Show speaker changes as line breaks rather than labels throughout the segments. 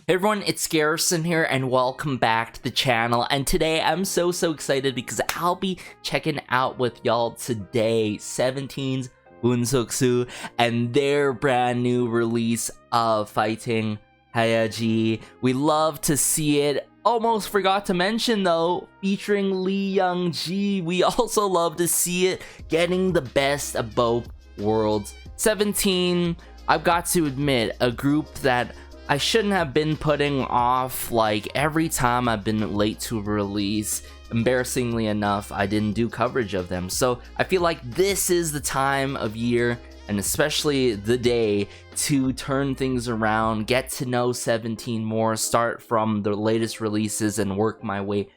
Hey everyone, it's Garrison here and welcome back to the channel. And today I'm so excited because I'll be checking out with y'all today 17's Bunsoksu and their brand new release of Fighting Hayaji. We love to see it. Almost forgot to mention though, featuring Lee Young-ji. We also love to see it getting the best of both worlds. 17, I've got to admit, a group that I shouldn't have been putting off. Like every time I've been late to release, embarrassingly enough, I didn't do coverage of them. So I feel like this is the time of year and especially the day to turn things around, get to know 17 more, start from the latest releases and work my way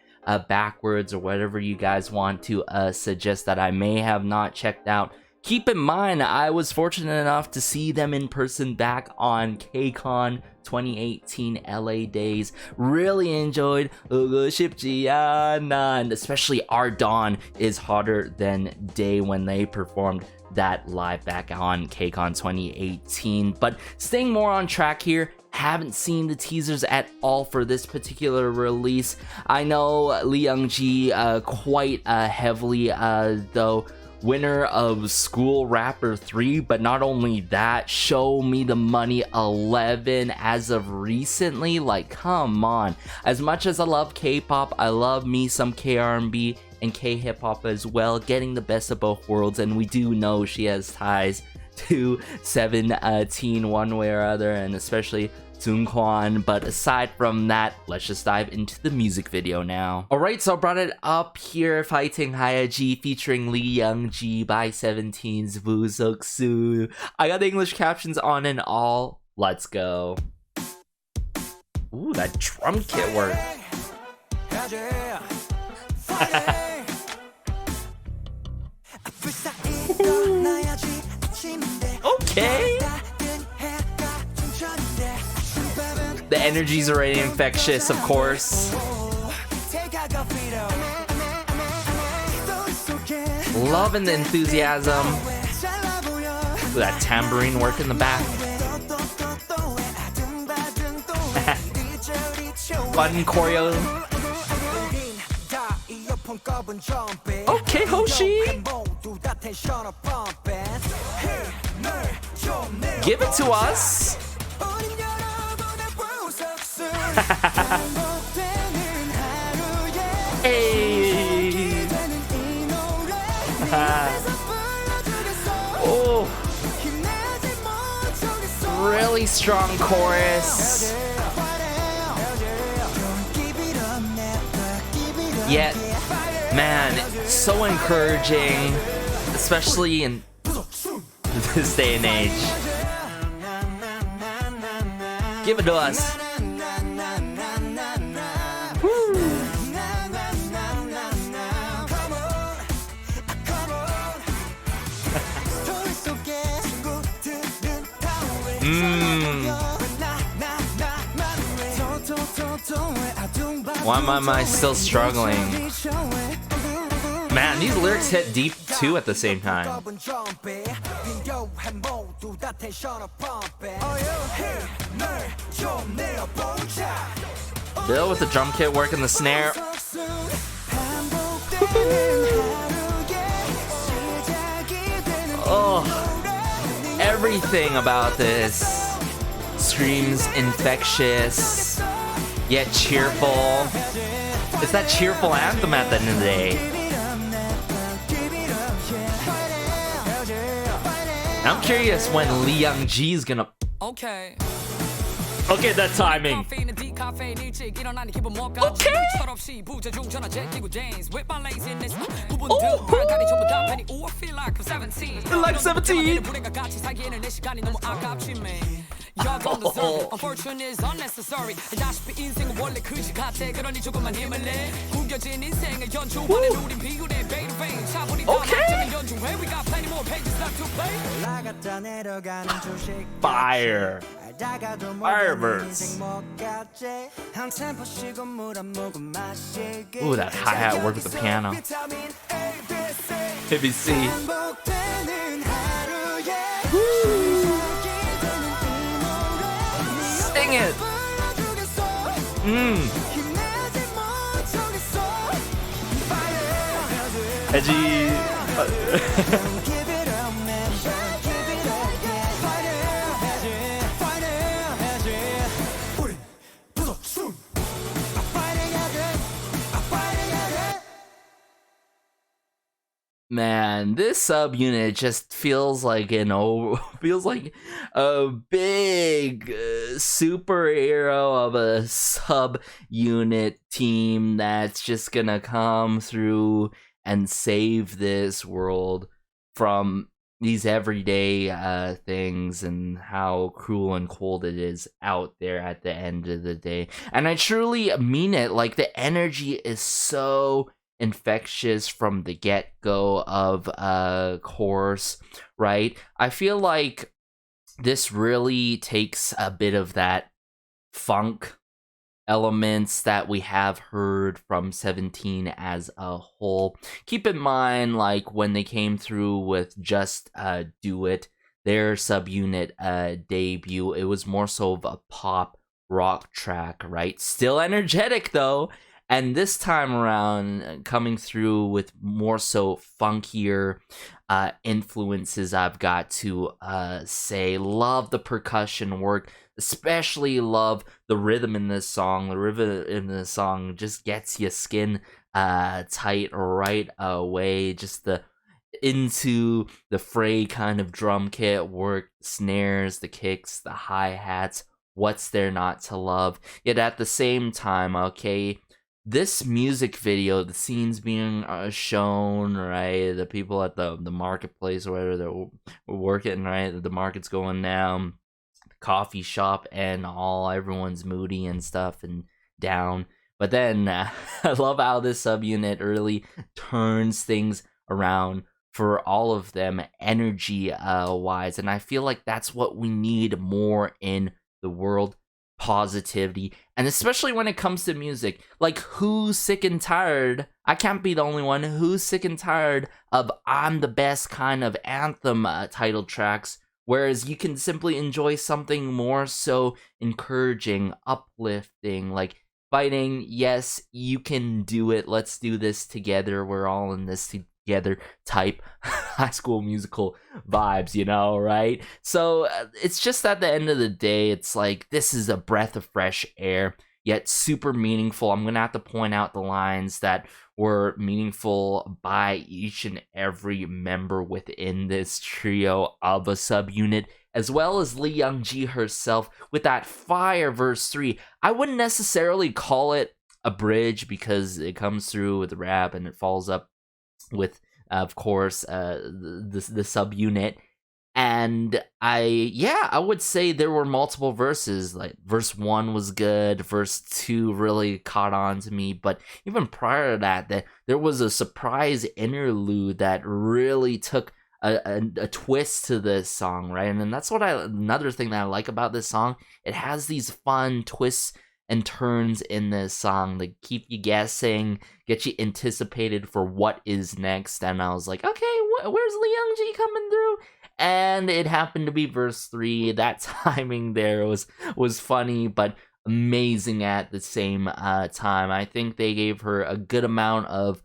backwards or whatever you guys want to suggest that I may have not checked out. Keep in mind, I was fortunate enough to see them in person back on KCON 2018 LA days. Really enjoyed and especially Our Dawn is Hotter Than Day when they performed that live back on KCON 2018. But staying more on track here, haven't seen the teasers at all for this particular release. I know Lee Young-ji quite heavily though winner of School Rapper 3, but not only that, Show Me the Money 11 as of recently. Like, come on. As much as I love K-pop, I love me some K-R&B and K-hip-hop as well, getting the best of both worlds, and we do know she has ties to 17 one way or other, and especially Seungkwan. But aside from that, let's just dive into the music video now. Alright, so I brought it up here, Fighting Hayaji featuring Lee Young-ji by 17's Bunsoksu. I got the English captions on and all. Let's go. Ooh, that drum kit work. Okay. The energy's already infectious, of course. Loving the enthusiasm. Ooh, that tambourine work in the back. Fun choreo. Okay, Hoshi. Give it to us. Hey. Oh. Really strong chorus. Yet, man, so encouraging, especially in this day and age. Give it to us. Why am I still struggling? Man, these lyrics hit deep too at the same time. Bill with the drum kit working the snare. Oh, everything about this screams infectious, yet cheerful. It's that cheerful anthem at the end of the day. I'm curious when Lee Young-ji is gonna... Okay, that timing. Okay. Oh. Like 17. Oh.
Unfortunate is unnecessary.
Fire. Fireworks. Ooh, that hi-hat work with the piano. ABC. Sing it. 해야지. Man, this subunit just feels like feels like a big superhero of a subunit team that's just gonna come through and save this world from these everyday things and how cruel and cold it is out there at the end of the day. And I truly mean it. Like, the energy is so infectious from the get-go of course, right? I feel like this really takes a bit of that funk elements that we have heard from 17 as a whole. Keep in mind, like, when they came through with Just Do It, their subunit debut, it was more so of a pop rock track, right? Still energetic though. And this time around, coming through with more so funkier influences, I've got to say. Love the percussion work, especially love the rhythm in this song. The rhythm in this song just gets your skin tight right away. Just the into the fray kind of drum kit work, snares, the kicks, the hi-hats. What's there not to love? Yet at the same time, okay, this music video, the scenes being shown, right? The people at the marketplace or whatever they're working, right? The market's going down, the coffee shop and all, everyone's moody and stuff and down. But then I love how this subunit really turns things around for all of them energy wise. And I feel like that's what we need more in the world. Positivity, and especially when it comes to music. Like, who's sick and tired? I can't be the only one who's sick and tired of I'm the best kind of anthem title tracks, whereas you can simply enjoy something more so encouraging, uplifting, like fighting. Yes, you can do it, let's do this together, we're all in this together type High School Musical vibes, you know, right? So it's just at the end of the day, it's like, this is a breath of fresh air, yet super meaningful. I'm gonna have to point out the lines that were meaningful by each and every member within this trio of a subunit, as well as Lee Young-ji herself with that fire verse 3. I wouldn't necessarily call it a bridge because it comes through with rap and it follows up with of course the subunit, and I would say there were multiple verses. Like, verse 1 was good, verse 2 really caught on to me, but even prior to that there was a surprise interlude that really took a twist to this song, right? And then that's what another thing that I like about this song. It has these fun twists and turns in this song that keep you guessing, get you anticipated for what is next. And I was like, okay, where's Lee Young-ji coming through? And it happened to be verse 3. That timing there was funny, but amazing at the same time. I think they gave her a good amount of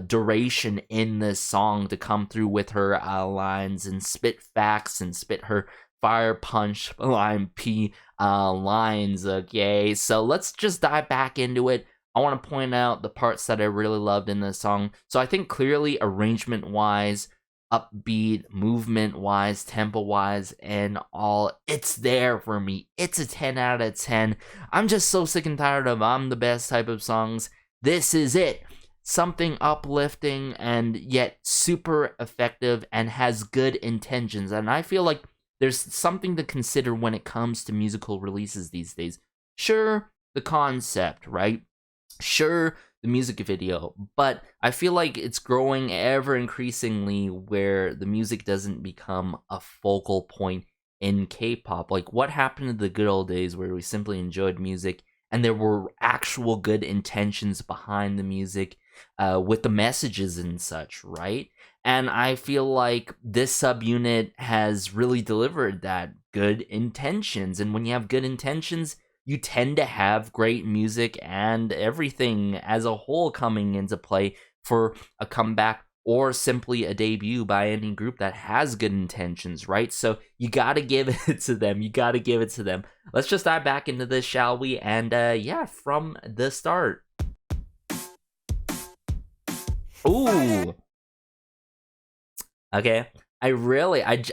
duration in this song to come through with her lines and spit facts and spit her fire punch line P lines. Okay, so let's just dive back into it. I want to point out the parts that I really loved in this song. So I think clearly arrangement wise, upbeat, movement wise, tempo wise, and all, it's there for me. It's a 10 out of 10. I'm just so sick and tired of I'm the best type of songs. This is it. Something uplifting and yet super effective and has good intentions. And I feel like there's something to consider when it comes to musical releases these days. Sure, the concept, right? Sure, the music video, but I feel like it's growing ever increasingly where the music doesn't become a focal point in K-pop. Like, what happened to the good old days where we simply enjoyed music and there were actual good intentions behind the music with the messages and such, right? And I feel like this subunit has really delivered that good intentions. And when you have good intentions, you tend to have great music and everything as a whole coming into play for a comeback or simply a debut by any group that has good intentions, right? So you gotta give it to them. You gotta give it to them. Let's just dive back into this, shall we? And yeah, from the start. Ooh. Okay. I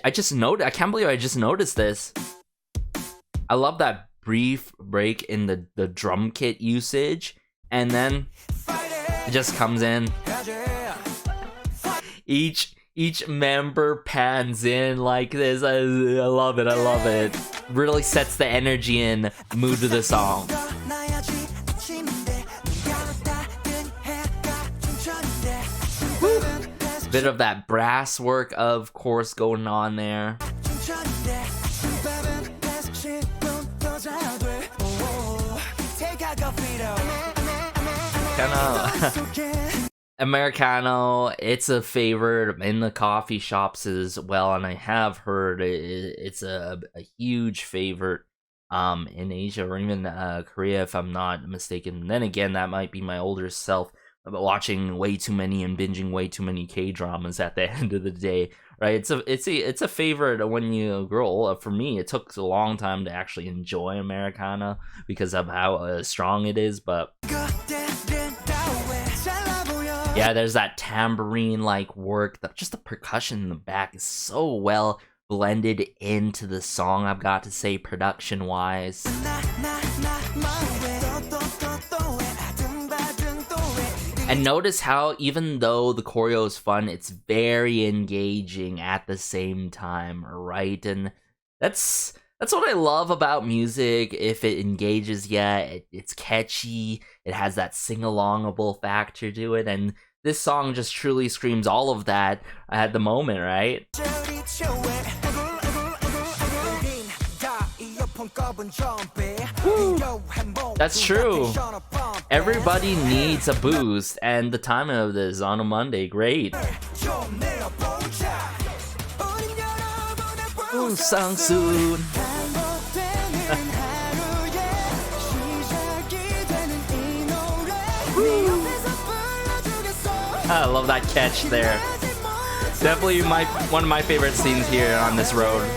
just noticed. I can't believe I just noticed this. I love that brief break in the drum kit usage, and then it just comes in. Each member pans in like this. I love it. I love it. Really sets the energy and mood of the song. Woo. Bit of that brass work, of course, going on there. Americano, it's a favorite in the coffee shops as well, and I have heard it's a huge favorite in Asia or even Korea, if I'm not mistaken. And then again, that might be my older self watching way too many and binging way too many K-dramas at the end of the day, right? It's a favorite when you grow old. For me, it took a long time to actually enjoy Americana because of how strong it is, but yeah, there's that tambourine-like work. Just the percussion in the back is so well blended into the song, I've got to say, production-wise. And notice how, even though the choreo is fun, it's very engaging at the same time, right? And that's what I love about music. If it engages you, it's catchy, it has that sing-alongable factor to it, and this song just truly screams all of that at the moment, right? Woo. That's true. Everybody needs a boost, and the timing of this on a Monday, great. Ooh, song soon. I love that catch there. Definitely one of my favorite scenes here on this road.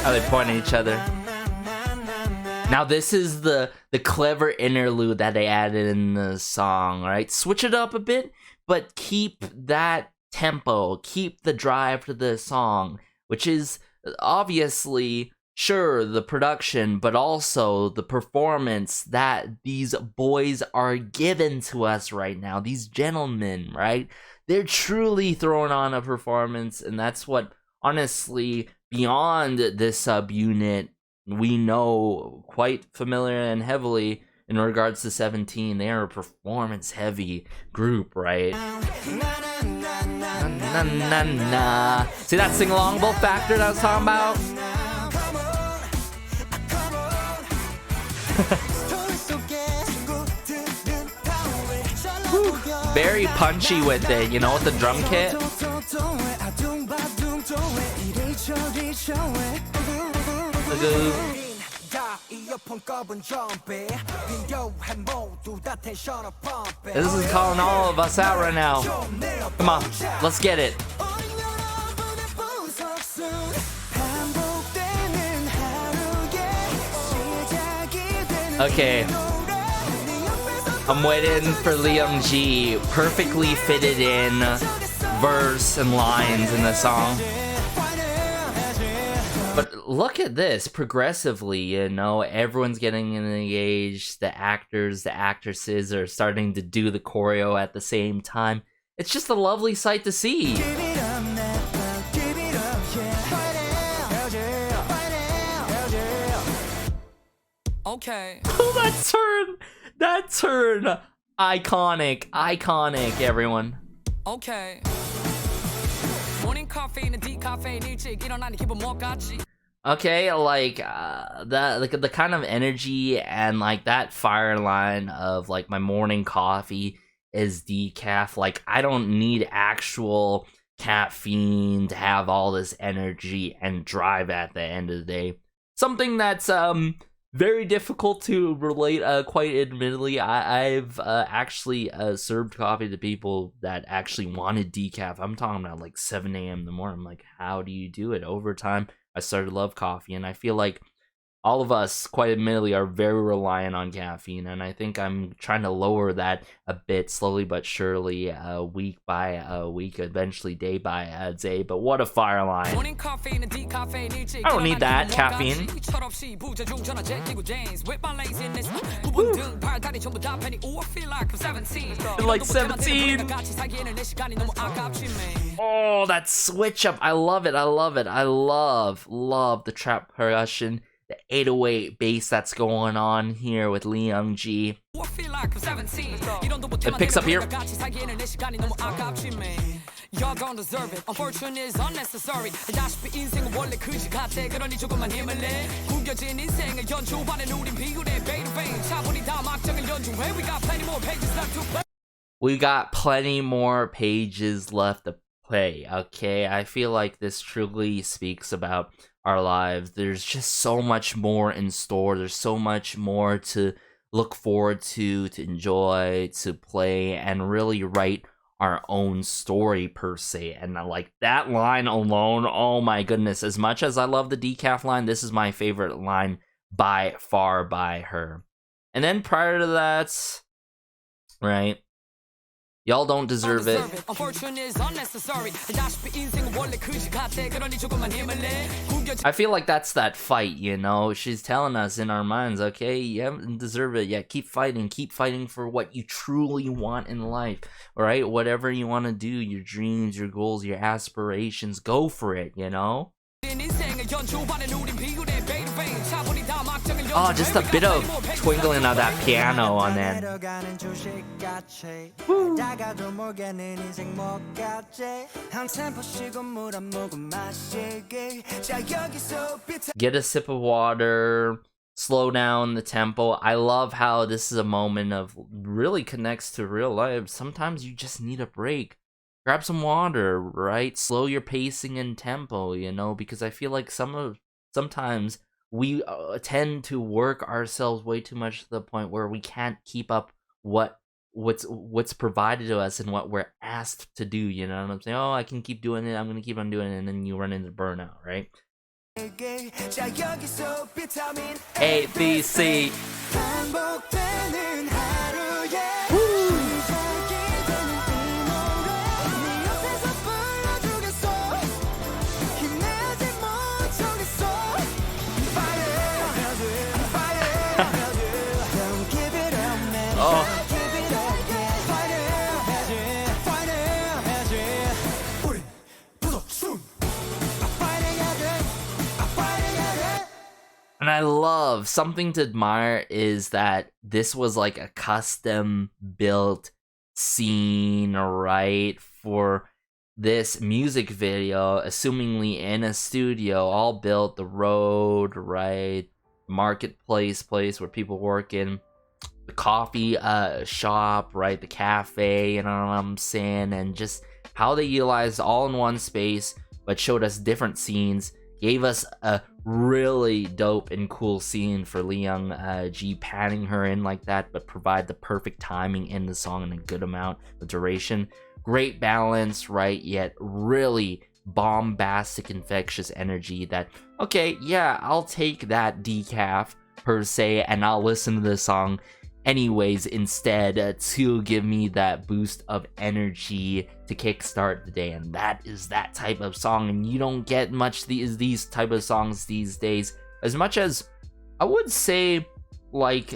How they point at each other. Now this is the clever interlude that they added in the song, right? Switch it up a bit, but keep that tempo, keep the drive to the song, which is obviously, sure, the production, but also the performance that these boys are giving to us right now. These gentlemen, right? They're truly throwing on a performance, and that's what, honestly, beyond this subunit, we know quite familiar and heavily in regards to 17. They are a performance-heavy group, right? Na, na, na. See that sing-alongable factor that I was talking about? Very punchy with it, you know, with the drum kit. This is calling all of us out right now. Come on, let's get it. Okay, I'm waiting for Liam G. Perfectly fitted in verse and lines in the song. But look at this, progressively, you know, everyone's getting engaged, the actors, the actresses are starting to do the choreo at the same time. It's just a lovely sight to see.
Okay.
that turn, iconic, everyone.
Okay. Morning coffee and a decaffeine 일찍 일어나니 기분 뭐 같지?
Okay, like the kind of energy and like that fire line of like my morning coffee is decaf. Like, I don't need actual caffeine to have all this energy and drive at the end of the day. Something that's very difficult to relate. Quite admittedly, I've actually served coffee to people that actually wanted decaf. I'm talking about like 7 a.m. in the morning. I'm like, how do you do it? Over time, I started to love coffee, and I feel like all of us, quite admittedly, are very reliant on caffeine, and I think I'm trying to lower that a bit, slowly but surely, week by week, eventually day by day. But what a fire line. I don't need that caffeine. Feel like 17. Oh, that switch up. I love it. I love it. I love the trap percussion. The 808 bass that's going on here with Lee Young G. It picks up here.
You don't deserve it. Unfortunate is unnecessary. 다시피 인생은 원래 그지 같아. 그러니 조금만 힘을 내. 구겨진 인생을 연주하는 우린 비굴해. 베이르베인 차분히 다 막장을 연주해. We got plenty more pages left to play.
We got plenty more pages left to play. Okay, I feel like this truly speaks about our lives. There's just so much more in store. There's so much more to look forward to enjoy, to play, and really write our own story per se. And like that line alone, oh my goodness, as much as I love the decaf line, this is my favorite line by far by her. And then prior to that, right, y'all don't deserve it. I feel like that's that fight, you know? She's telling us in our minds, okay, you haven't deserved it yet. Keep fighting for what you truly want in life, all right? Whatever you want to do, your dreams, your goals, your aspirations, go for it, you know? Oh, just a bit of twinkling of that piano on that. Get a sip of water, slow down the tempo. I love how this is a moment of really connects to real life. Sometimes you just need a break. Grab some water, right? Slow your pacing and tempo, you know, because I feel like sometimes we tend to work ourselves way too much to the point where we can't keep up what's provided to us and what we're asked to do, you know what I'm saying? Oh, I can keep doing it, I'm gonna keep on doing it, and then you run into burnout, right? A, B, C. And I love, something to admire is that this was like a custom built scene, right, for this music video, assumingly in a studio, all built, the road, right, marketplace place where people work in, the coffee shop, right, the cafe, you know what I'm saying, and just how they utilized all in one space, but showed us different scenes, gave us a really dope and cool scene for Lee Young G, panning her in like that, but provide the perfect timing in the song and a good amount of duration. Great balance, right, yet really bombastic, infectious energy that, okay, yeah, I'll take that decaf per se, and I'll listen to the song anyways instead to give me that boost of energy to kickstart the day. And that is that type of song, and you don't get much these type of songs these days, as much as I would say like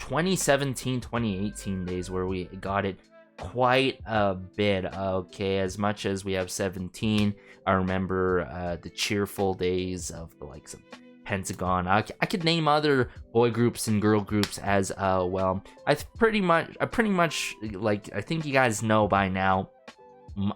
2017 2018 days where we got it quite a bit. Okay, as much as we have 17, I remember the cheerful days of the likes of Pentagon. I could name other boy groups and girl groups as well. I pretty much like, I think you guys know by now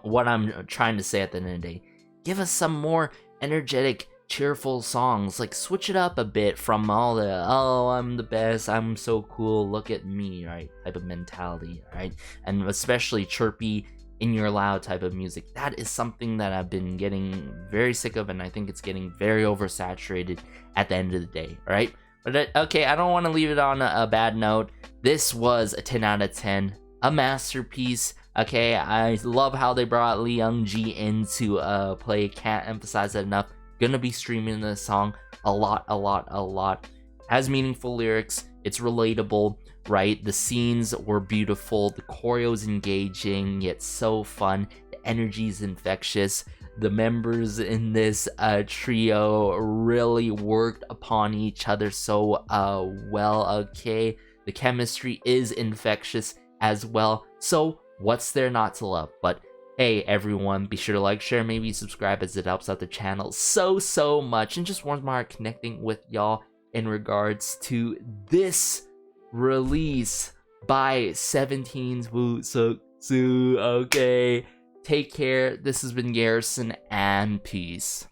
what I'm trying to say at the end of the day. Give us some more energetic cheerful songs. Like, switch it up a bit from all the, oh, I'm the best, I'm so cool, look at me, right, type of mentality, right? And especially chirpy, in your loud type of music. That is something that I've been getting very sick of, and I think it's getting very oversaturated at the end of the day, right? But okay, I don't want to leave it on a bad note. This was a 10 out of 10, a masterpiece. Okay, I love how they brought Lee Young-ji in to play. Can't emphasize that enough. Gonna be streaming this song a lot. Has meaningful lyrics. It's relatable, right? The scenes were beautiful. The choreo is engaging, yet so fun. The energy is infectious. The members in this trio really worked upon each other so well, okay? The chemistry is infectious as well. So what's there not to love? But hey, everyone, be sure to like, share, maybe subscribe, as it helps out the channel so much. And just warms my heart connecting with y'all in regards to this release by 17's Woosuksu. Okay, take care. This has been Garrison, and peace.